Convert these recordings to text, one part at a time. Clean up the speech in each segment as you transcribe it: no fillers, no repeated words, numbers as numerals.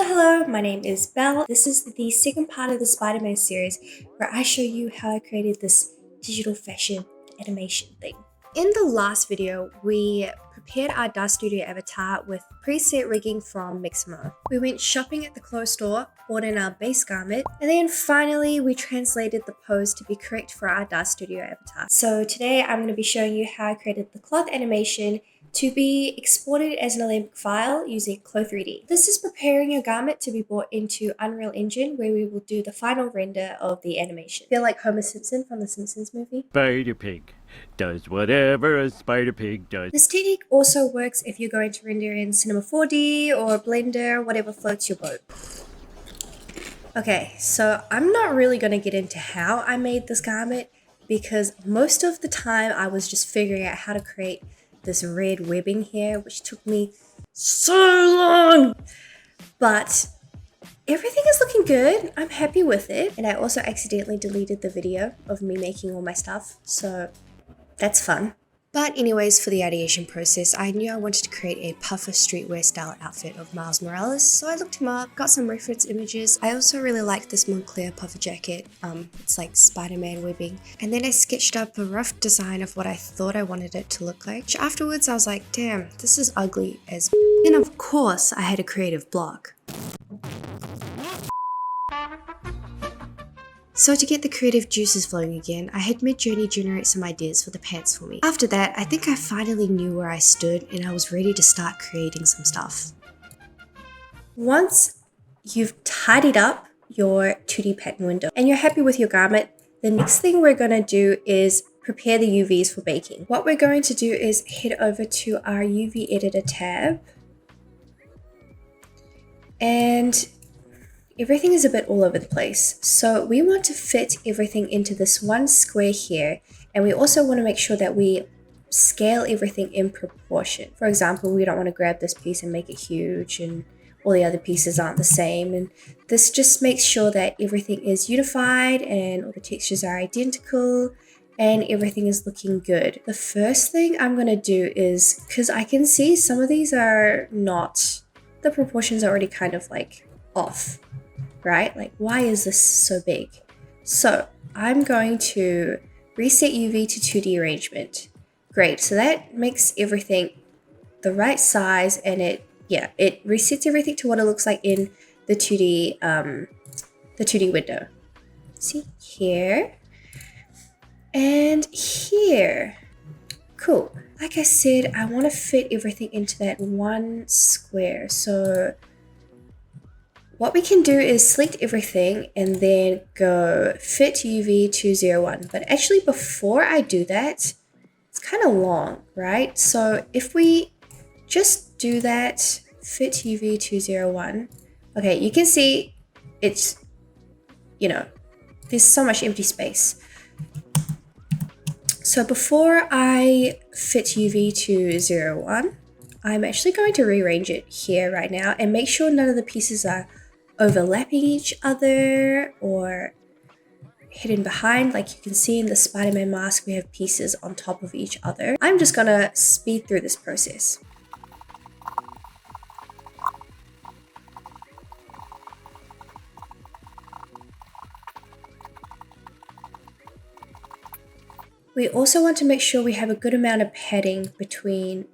Hello, my name is Belle. This is the second part of the Spider-Man series where I show you how I created this digital fashion animation thing. In the last video, we prepared our Dust Studio avatar with preset rigging from Mixamo. We went shopping at the clothes store, bought in our base garment, and then finally we translated the pose to be correct for our Dust Studio avatar. So today I'm going to be showing you how I created the cloth animation to be exported as an Olympic file using CLO3D. This is preparing your garment to be brought into Unreal Engine, where we will do the final render of the animation. Feel like Homer Simpson from the Simpsons movie? Spider Pig does whatever a Spider Pig does. This technique also works if you're going to render in Cinema 4D or Blender, whatever floats your boat. Okay, so I'm not really going to get into how I made this garment because most of the time I was just figuring out how to create this red webbing here, which took me so long. But everything is looking good. I'm happy with it. And I also accidentally deleted the video of me making all my stuff, so that's fun. But anyways, for the ideation process, I knew I wanted to create a puffer streetwear style outfit of Miles Morales, so I looked him up, got some reference images. I also really liked this Moncler puffer jacket. It's like Spider-Man webbing. And then I sketched up a rough design of what I thought I wanted it to look like. Which afterwards I was like, damn, this is ugly as Then of course I had a creative block. So to get the creative juices flowing again, I had Midjourney generate some ideas for the pants for me. After that, I think I finally knew where I stood and I was ready to start creating some stuff. Once you've tidied up your 2D pattern window and you're happy with your garment, the next thing we're going to do is prepare the UVs for baking. What we're going to do is head over to our UV editor tab, and everything is a bit all over the place. So we want to fit everything into this one square here. And we also want to make sure that we scale everything in proportion. For example, we don't want to grab this piece and make it huge and all the other pieces aren't the same. And this just makes sure that everything is unified and all the textures are identical and everything is looking good. The first thing I'm going to do is, because I can see some of these are not, the proportions are already kind of like off. Right? Like, why is this so big? So I'm going to reset UV to 2D arrangement. Great, so that makes everything the right size and it resets everything to what it looks like in the 2D window. See here and here. Cool. Like I said, I want to fit everything into that one square. So what we can do is select everything and then go fit UV 201. But actually before I do that, it's kind of long, right? So if we just do that, fit UV 201, okay, you can see it's, there's so much empty space. So before I fit UV 201, I'm actually going to rearrange it here right now and make sure none of the pieces are overlapping each other or hidden behind. Like you can see in the Spider-Man mask, we have pieces on top of each other. I'm just gonna speed through this process. We also want to make sure we have a good amount of padding between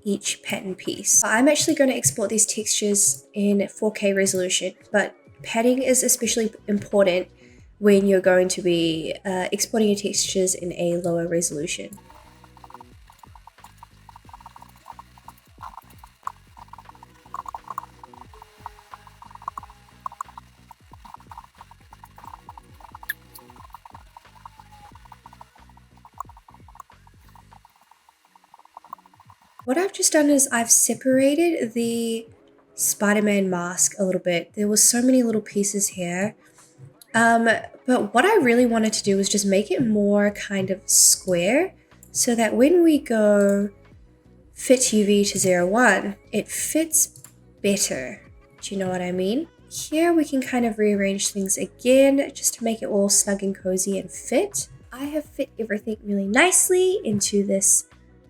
each pattern piece. I'm actually going to export these textures in 4K resolution, but padding is especially important when you're going to be exporting your textures in a lower resolution. What I've just done is I've separated the Spider-Man mask a little bit. There was so many little pieces here. But what I really wanted to do was just make it more kind of square so that when we go fit UV to 01, it fits better. Do you know what I mean? Here we can kind of rearrange things again just to make it all snug and cozy and fit. I have fit everything really nicely into this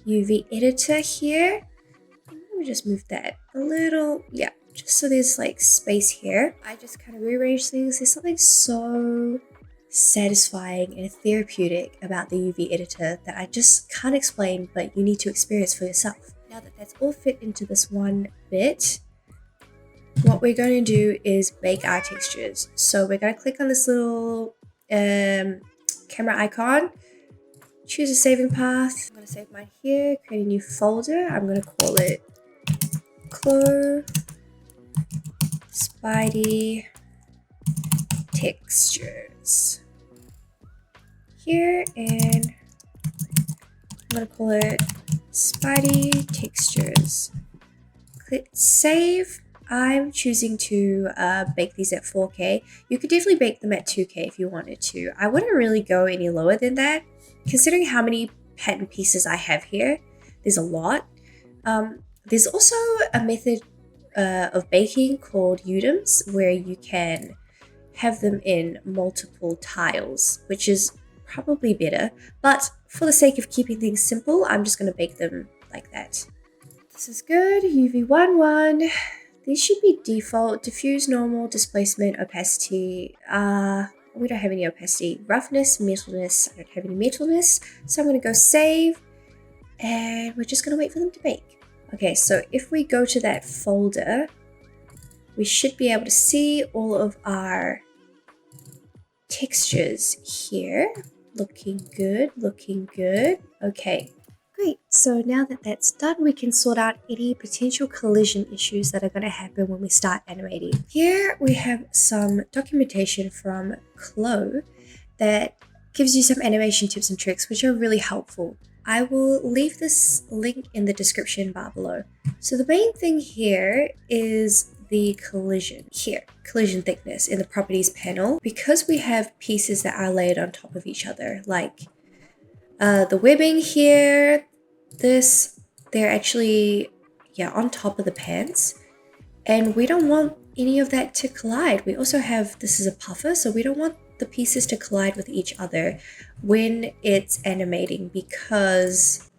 UV editor here. Let me just move that a little. Yeah, just so there's like space here. I just kind of rearrange things. There's something so satisfying and therapeutic about the UV editor that I just can't explain, but you need to experience for yourself. Now that that's all fit into this one bit, what we're going to do is bake our textures. So we're going to click on this little camera icon, choose a saving path. I'm going to save mine here, create a new folder. I'm going to call it CLO Spidey Textures here, and I'm going to call it Spidey Textures. Click save. I'm choosing to bake these at 4K. You could definitely bake them at 2K if you wanted to. I wouldn't really go any lower than that, considering how many pattern pieces I have here. There's a lot. There's also a method of baking called UDIMs, where you can have them in multiple tiles, which is probably better. But for the sake of keeping things simple, I'm just going to bake them like that. This is good. UV11. These should be default. Diffuse, normal, displacement, opacity. We don't have any opacity. Roughness, metalness. I don't have any metalness. So I'm going to go save. And we're just going to wait for them to bake. Okay, so if we go to that folder, we should be able to see all of our textures here. Looking good, looking good. Okay. Great, so now that that's done, we can sort out any potential collision issues that are going to happen when we start animating. Here we have some documentation from CLO that gives you some animation tips and tricks, which are really helpful. I will leave this link in the description bar below. So the main thing here is the collision thickness in the properties panel. Because we have pieces that are layered on top of each other, like the webbing here, they're actually, on top of the pants. And we don't want any of that to collide. We also have, this is a puffer, so we don't want the pieces to collide with each other when it's animating because,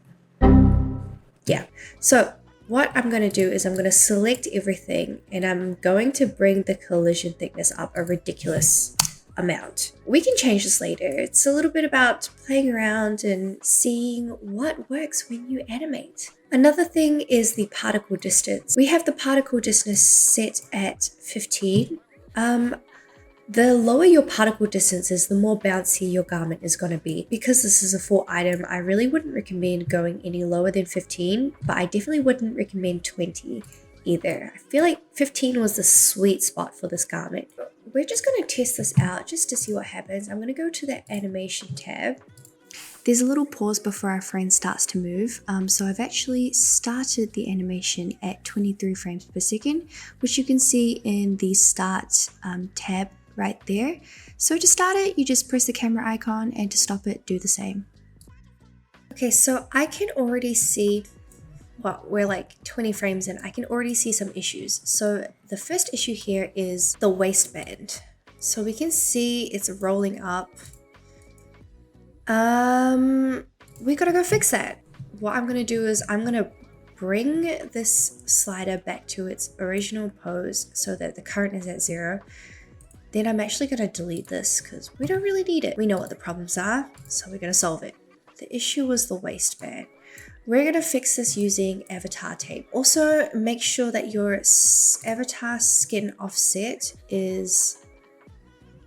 So what I'm going to do is I'm going to select everything and I'm going to bring the collision thickness up a ridiculous amount. We can change this later. It's a little bit about playing around and seeing what works when you animate. Another thing is the particle distance. We have the particle distance set at 15. The lower your particle distance is, the more bouncy your garment is going to be. Because this is a full item, I really wouldn't recommend going any lower than 15, but I definitely wouldn't recommend 20 either. I feel like 15 was the sweet spot for this garment. We're just going to test this out just to see what happens. I'm going to go to the animation tab. There's a little pause before our frame starts to move. So I've actually started the animation at 23 frames per second, which you can see in the start tab right there. So to start it, you just press the camera icon, and to stop it, do the same. Okay, so I can already see, well, we're like 20 frames in, I can already see some issues. So the first issue here is the waistband. So we can see it's rolling up. We gotta go fix that. What I'm gonna do is I'm gonna bring this slider back to its original pose so that the current is at 0. Then I'm actually gonna delete this because we don't really need it. We know what the problems are, so we're gonna solve it. The issue was the waistband. We're gonna fix this using avatar tape. Also, make sure that your avatar skin offset is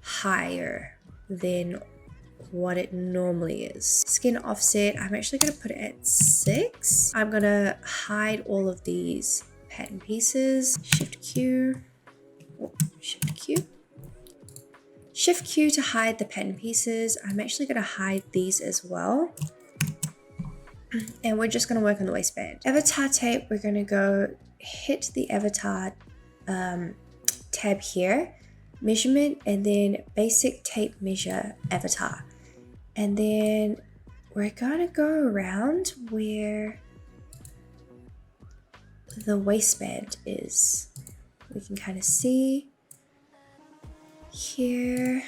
higher than what it normally is. Skin offset, I'm actually gonna put it at 6. I'm gonna hide all of these pattern pieces. Shift Q. Shift Q to hide the pattern pieces. I'm actually gonna hide these as well. And we're just gonna work on the waistband. Avatar tape, we're gonna go hit the avatar tab here, measurement, and then basic tape measure avatar. And then we're gonna go around where the waistband is. We can kind of see here.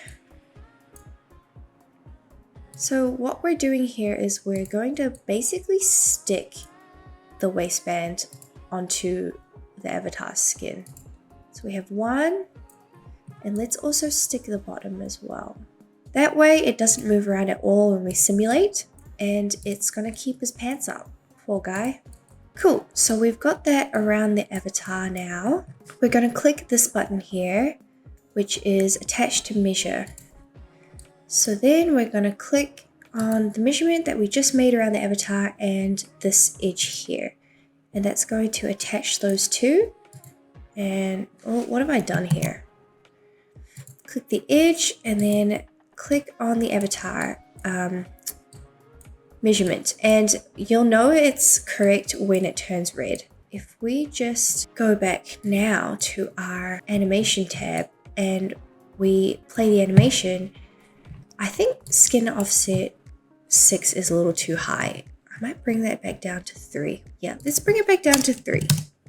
So what we're doing here is we're going to basically stick the waistband onto the avatar skin. So we have 1, and let's also stick the bottom as well. That way it doesn't move around at all when we simulate, and it's gonna keep his pants up. Poor guy. Cool, so we've got that around the avatar now. We're gonna click this button here, which is attached to measure. So then we're gonna click on the measurement that we just made around the avatar and this edge here. And that's going to attach those two. And oh, what have I done here? Click the edge and then click on the avatar measurement, and you'll know it's correct when it turns red. If we just go back now to our animation tab and we play the animation, I think skin offset 6 is a little too high. I might bring that back down to 3. Yeah, let's bring it back down to 3.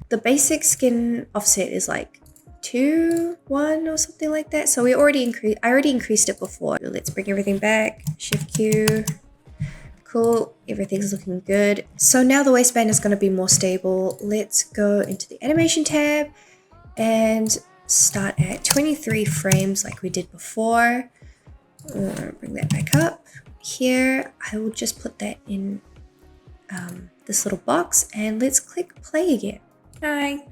The basic skin offset is like 2, 1 or something like that. So I already increased it before. Let's bring everything back. Shift Q. Cool, everything's looking good. So now the waistband is going to be more stable. Let's go into the animation tab and start at 23 frames like we did before. Bring that back up. Here, I will just put that in this little box, and let's click play again. Hi,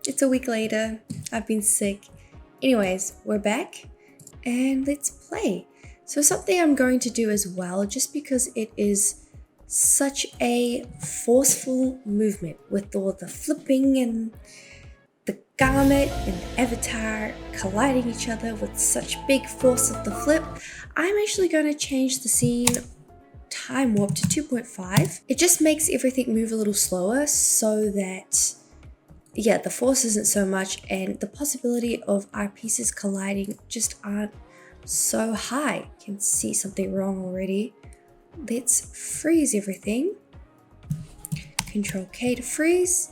it's a week later. I've been sick. Anyways, we're back and let's play. So something I'm going to do as well, just because it is such a forceful movement with all the flipping and the garment and the avatar colliding each other with such big force of the flip, I'm actually going to change the scene time warp to 2.5. It just makes everything move a little slower so that, yeah, the force isn't so much and the possibility of our pieces colliding just aren't so high. Can see something wrong already. Let's freeze everything. Control K to freeze,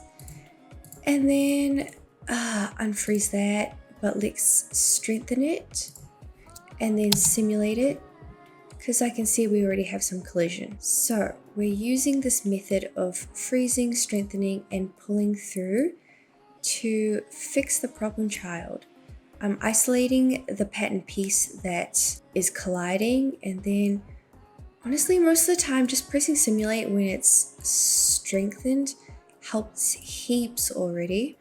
and then unfreeze that, but let's strengthen it and then simulate it, because I can see we already have some collision. So we're using this method of freezing, strengthening, and pulling through to fix the problem child. I'm isolating the pattern piece that is colliding, and then honestly most of the time just pressing simulate when it's strengthened helps heaps already.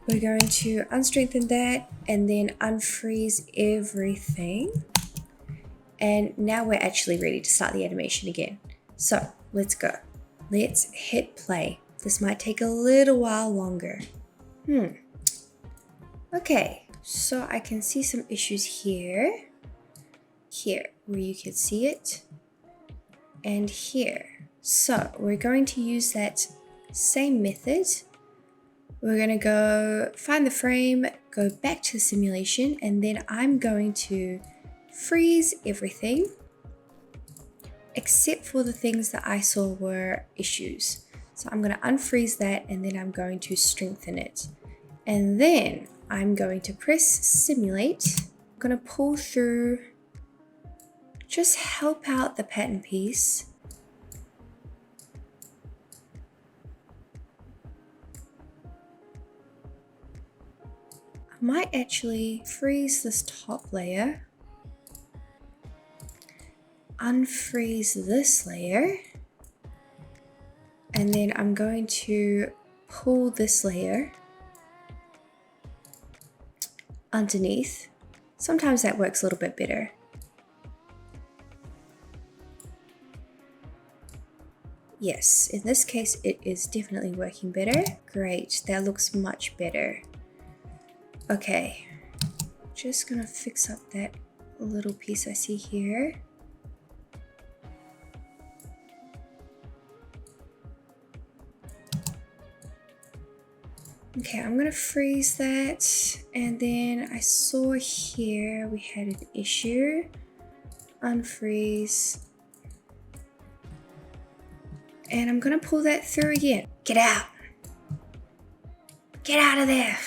We're going to unstrengthen that and then unfreeze everything. And now we're actually ready to start the animation again. So let's go. Let's hit play. This might take a little while longer. Okay, so I can see some issues here where you can see it, and here. So we're going to use that same method. We're going to go find the frame, go back to the simulation, and then I'm going to freeze everything except for the things that I saw were issues. So I'm going to unfreeze that, and then I'm going to strengthen it. And then I'm going to press simulate. I'm going to pull through, just help out the pattern piece. I might actually freeze this top layer, unfreeze this layer, and then I'm going to pull this layer underneath. Sometimes that works a little bit better. Yes, in this case it is definitely working better. Great, that looks much better. Okay, just gonna fix up that little piece I see here. Okay, I'm gonna freeze that, and then I saw here we had an issue. Unfreeze. And I'm gonna pull that through again. Get out! Get out of there!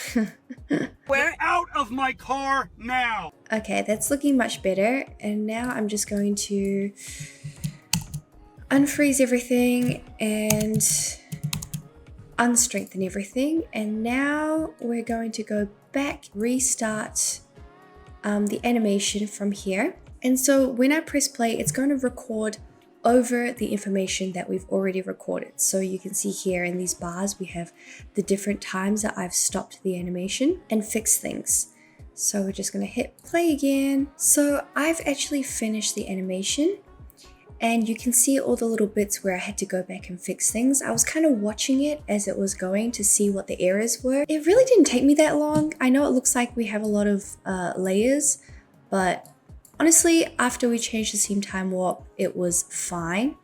Get out of my car now! Okay, that's looking much better. And now I'm just going to unfreeze everything and unstrengthen everything. And now we're going to go back, restart the animation from here. And so when I press play, it's going to record over the information that we've already recorded. So you can see here in these bars, we have the different times that I've stopped the animation and fixed things. So we're just gonna hit play again. So I've actually finished the animation, and you can see all the little bits where I had to go back and fix things. I was kind of watching it as it was going to see what the errors were. It really didn't take me that long. I know it looks like we have a lot of layers, but honestly, after we changed the seam time warp, it was fine.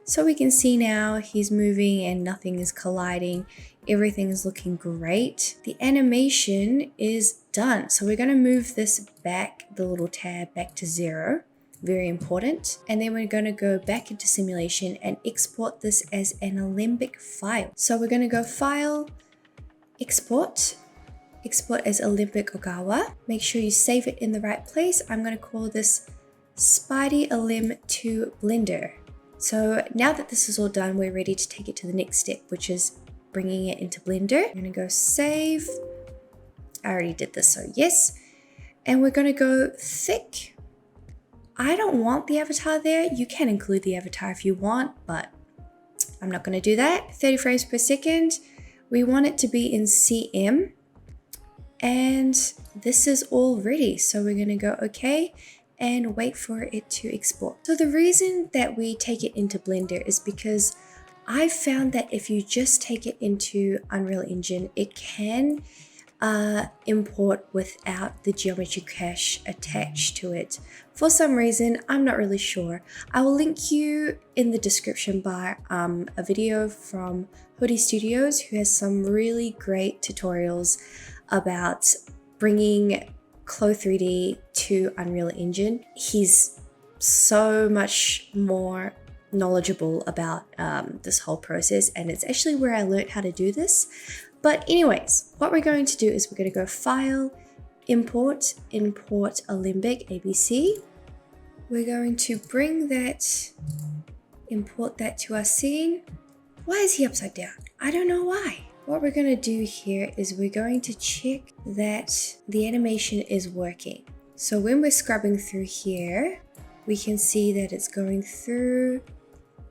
So we can see now he's moving and nothing is colliding. Everything is looking great. The animation is done. So we're going to move this back, the little tab back to 0. Very important. And then we're going to go back into simulation and export this as an Alembic file. So we're going to go File, Export. Export as Alembic Ogawa. Make sure you save it in the right place. I'm going to call this Spidey Alim to Blender. So now that this is all done, we're ready to take it to the next step, which is bringing it into Blender. I'm going to go save. I already did this, so yes. And we're going to go thick. I don't want the avatar there. You can include the avatar if you want, but I'm not going to do that. 30 frames per second. We want it to be in CM. And this is all ready. So we're going to go OK and wait for it to export. So the reason that we take it into Blender is because I found that if you just take it into Unreal Engine, it can import without the geometry cache attached to it. For some reason, I'm not really sure. I will link you in the description bar a video from Hoodie Studios, who has some really great tutorials about bringing CLO3D to Unreal Engine. He's so much more knowledgeable about this whole process, and it's actually where I learned how to do this. But anyways, what we're going to do is we're going to go File, Import, Import Alembic ABC. We're going to bring that, import that to our scene. Why is he upside down? I don't know why. What we're going to do here is we're going to check that the animation is working. So when we're scrubbing through here, we can see that it's going through.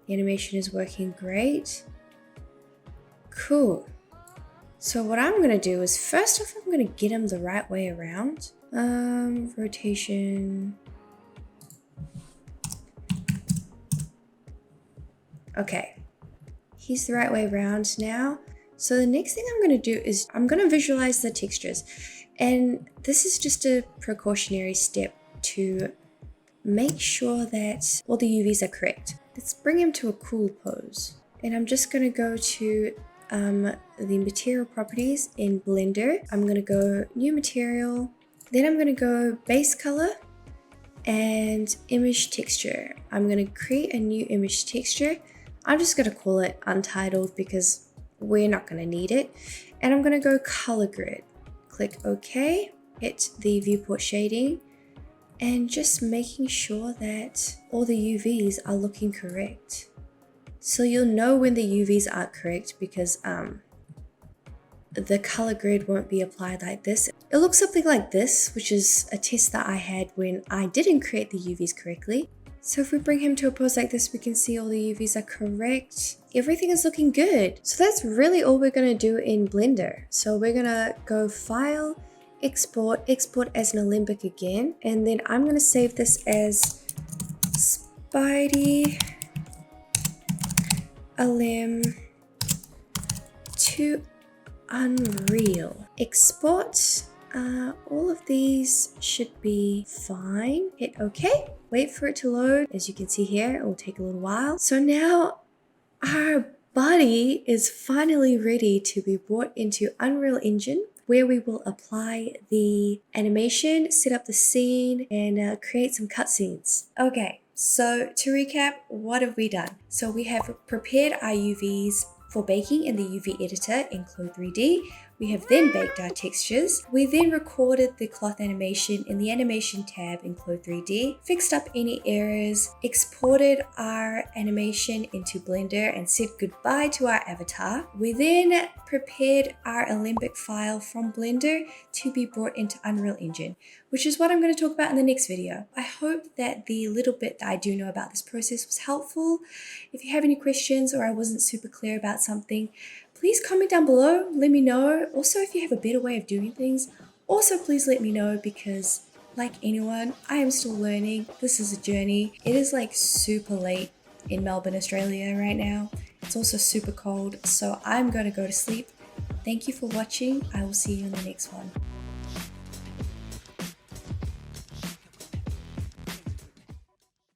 The animation is working great. Cool. So what I'm going to do is first off, I'm going to get him the right way around. Rotation. Okay. He's the right way around now. So the next thing I'm going to do is I'm going to visualize the textures. And this is just a precautionary step to make sure that all the UVs are correct. Let's bring him to a cool pose. And I'm just going to go to the material properties in Blender. I'm going to go new material. Then I'm going to go base color and image texture. I'm going to create a new image texture. I'm just going to call it untitled because we're not going to need it. And I'm going to go color grid. Click OK, hit the viewport shading, and just making sure that all the UVs are looking correct. So you'll know when the UVs aren't correct because the color grid won't be applied like this. It looks something like this, which is a test that I had when I didn't create the UVs correctly. So if we bring him to a pose like this, we can see all the UVs are correct. Everything is looking good. So that's really all we're gonna do in Blender. So we're gonna go File, Export, Export as an Alembic again. And then I'm gonna save this as Spidey Alim to Unreal. Export. All of these should be fine. Hit OK. Wait for it to load. As you can see here, it will take a little while. So now our body is finally ready to be brought into Unreal Engine, where we will apply the animation, set up the scene, and create some cutscenes. Okay, so to recap, what have we done? So we have prepared our UVs for baking in the UV editor in CLO3D. We have then baked our textures. We then recorded the cloth animation in the animation tab in CLO3D, fixed up any errors, exported our animation into Blender and said goodbye to our avatar. We then prepared our Alembic file from Blender to be brought into Unreal Engine, which is what I'm going to talk about in the next video. I hope that the little bit that I do know about this process was helpful. If you have any questions or I wasn't super clear about something, please comment down below, let me know. Also, if you have a better way of doing things, also please let me know, because like anyone, I am still learning. This is a journey. It is like super late in Melbourne, Australia right now. It's also super cold, so I'm going to go to sleep. Thank you for watching. I will see you in the next one.